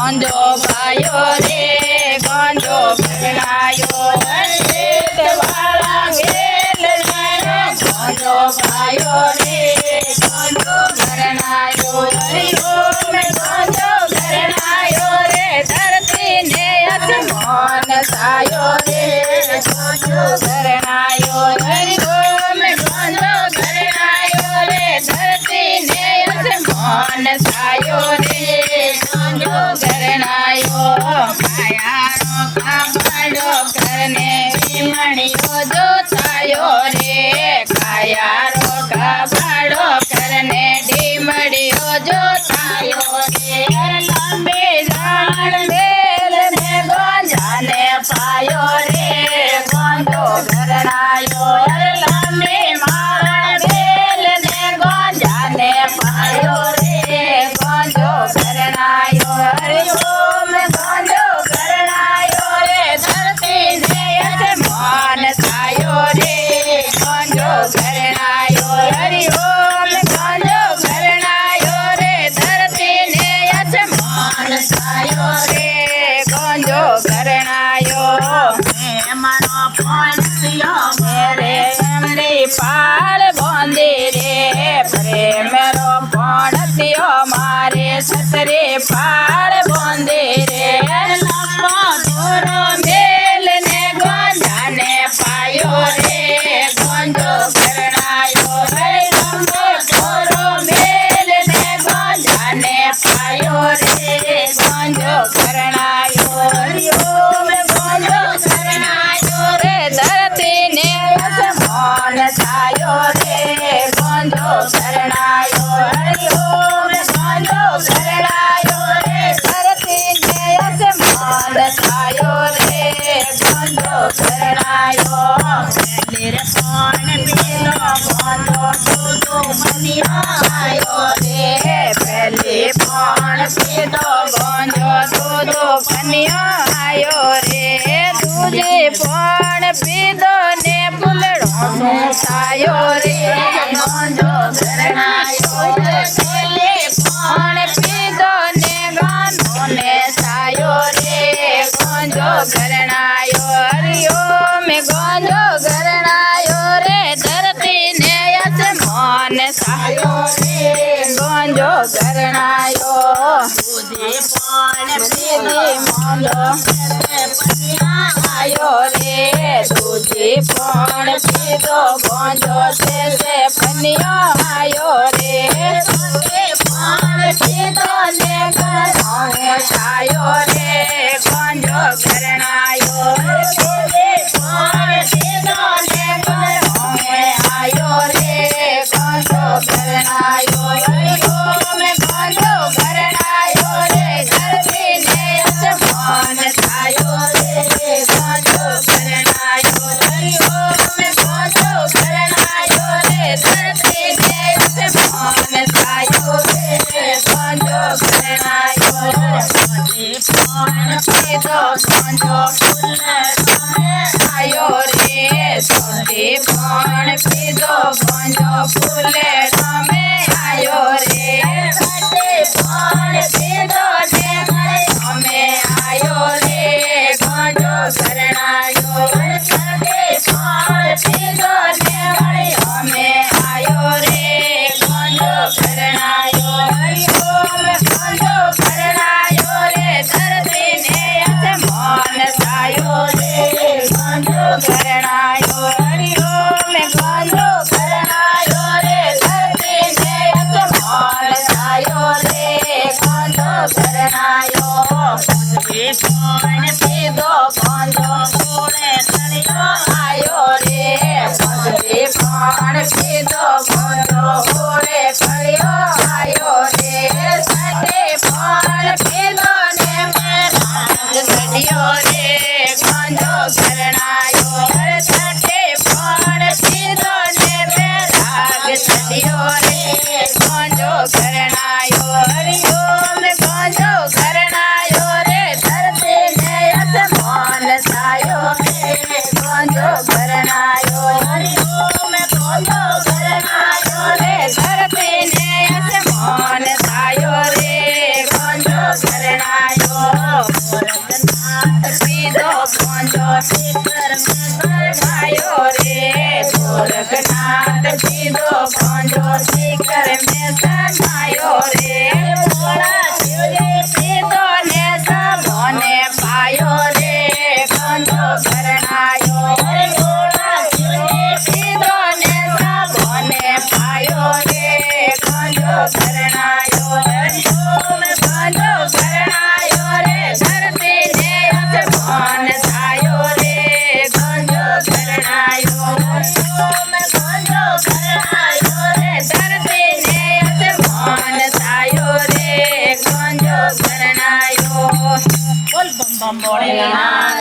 ગોંજો ભાયો રે ગોંજો ઘરણાયો વાળા વેલ ગોંજો ભાયો રે ગોંજો ઘરણાયો ગોંજો ઘરણાયો રે ધરતી ને અસમાન સાયો રે ગોંજો ઘરણાયો ગોંજો ઘરણાયો રે ધરતી ને અસમાન સાયો રે ગોંજો ઘરણાયો માયાનો કામડો ઘરને વિમણ્યો જો થાયો રે કાયારો કામડો ઘરને ડીમડ્યો જો થાયો રે લાંબે જાણ વેલ ને ગોંજાને પાયો રે ગોંજો ઘરણાયો લાંબે માણ વેલ ને ગોંજાને પાયો રે ગોંજો ઘરણાયો હરિઓમ ગોંજો ઘરણાયો રે ધરતી ને અસમાન સાયો રે ગોંજો ઘરણાયો હરિઓમ ગોંજો ઘરણાયો રે ધરતી ને અસમાન સાયો રે ગોંજો ઘરણાયો એમનો પણસ્યો મેરે એમની પાળ બોંધી રે પ્રેમરો પણસ્યો મારે છતરે પાળ બોંધી રે લંબો દોરો મેલ ને ગોંજાને પાયો રે ગોંજો ઘરણાયો લંબો દોરો મેલ ને ગોંજાને પાયો રે ગોંજો ઘરણાયો હરિઓમ ગોંજો ઘરણાયો રે ધરતી ને અસમાન સાયો રે ગોંજો ઘરણાયો હરિઓમ ગોંજો ઘરણાયો રે ધરતી ને અસમાન સાયો રે ગોંજો ઘરણાયો પેલીર પણ પીલો ગોંજો દૂધો મનિયાયો રે પેલી પણ પીલો ગોંજો દૂધો મનિયાયો રે દૂધે પણ પીધો ને ફૂલડો સાયો રે ગોંજો ઘરણાયો પેલી પણ પીધો ને ગાંધો ને સાયો રે ગોંજો ઘરણાયો હરિઓમ ગોંજો ઘરણાયો રે ધરતી ને અસમાન સાયો રે ગોંજો ઘરણાયો દૂધે પણ પીધી મોંડો આયો રે દૂધે પણ પીધો ગોંજો છે પનિયો આયો રે દૂધે પણ પીધો ને ઘરણો સાયો રે ગોંજો ઘરણાયો દૂધે પણ પીધો ને ઘરણો આયો રે ગોંજો ઘરણાયો હરિઓમ ગોંજો ઘરણાયો રે ધરતી ને અસમાન સાયો રે ગોંજો ઘરણાયો હરિઓમ ગોંજો ઘરણાયો રે ધરતી ને અસમાન સાયો રે ગોંજો ઘરણાયો પણ પીધો ગોંજો ફૂલ આયો રે સોથી પણ પીધો ગોંજો ફૂલે તમે આયો રે પણ પીધો ને અમે આયો રે ગોંજો ઘરણાયો પણ પીધો ને અમે આયો રે ગોંજો ઘરણાયો હરિઓમ ગોંજો ઘરણાયો રે ધરતી ને અસમાન સાયો રે ગોંજો ઘરણાયો હરિઓમ ગોંજો ઘરણાયો રે ધરતી ને અસમાન સાયો રે ગોંજો ઘરણાયો પણ પીધો ગોંજો ફૂલે તળિયો આયો રે પણ પીધો ગોંજો ફૂલે તળિયો આયો રે સાથે પણ પીધો ને રાગ ચડ્યો રે ગોંજો ઘરણાયો સાથે પણ પીધો ને રાગ ચડ્યો રે ગોંજો ઘરણાયો હરિઓમ ગોંજો ઘરણાયો રે ધરતી ને મેં સમાયો રે ભોળા શિવજી પીધો ને સભોને પાયો રે ગંજો ઘરણાયો રે ભોળા શિવજી પીધો ને સભોને પાયો રે ગંજો ઘરણાયો ગંજો ઘરણાયો રે ધરતી ને અસમાન થાયો રે ગંજો ઘરણાયો ગંજો ઘરણાયો રે ધરતી ને અસમાન થાયો રે ગંજો ઘરણાયો બોલ બમ બમ ભોળેનાથ